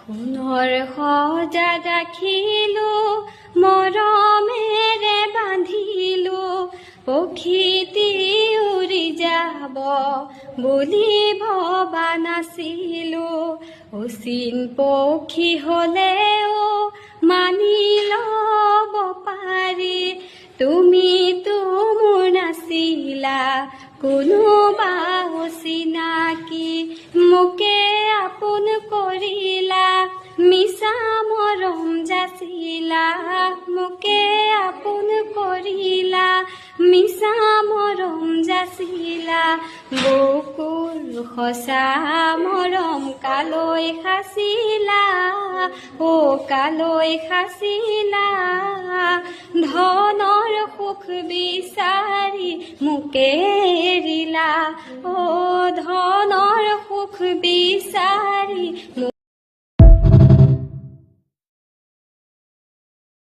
সোণৰ সজাত ৰাখিলো মৰমেৰে বান্ধিলো পক্ষীটি উৰি যাব বুলি ভবা নাছিলো অচিন পক্ষী হলেও মানি লব পাৰি তুমিতো মোৰ নাছিলা কোনোবা অচিনাকি মোকে আপোন কৰিলা মিছা মৰম যাচিলা মোকে আপোন কৰিলা মিছা মৰম যাচিলা বকুল সঁচা মৰম কালৈ সাঁচিলা অ কালৈ সাঁচিলা ধনৰ সুখ বিচাৰি মোকে এৰিলা অ ধনৰ সুখ বিচাৰি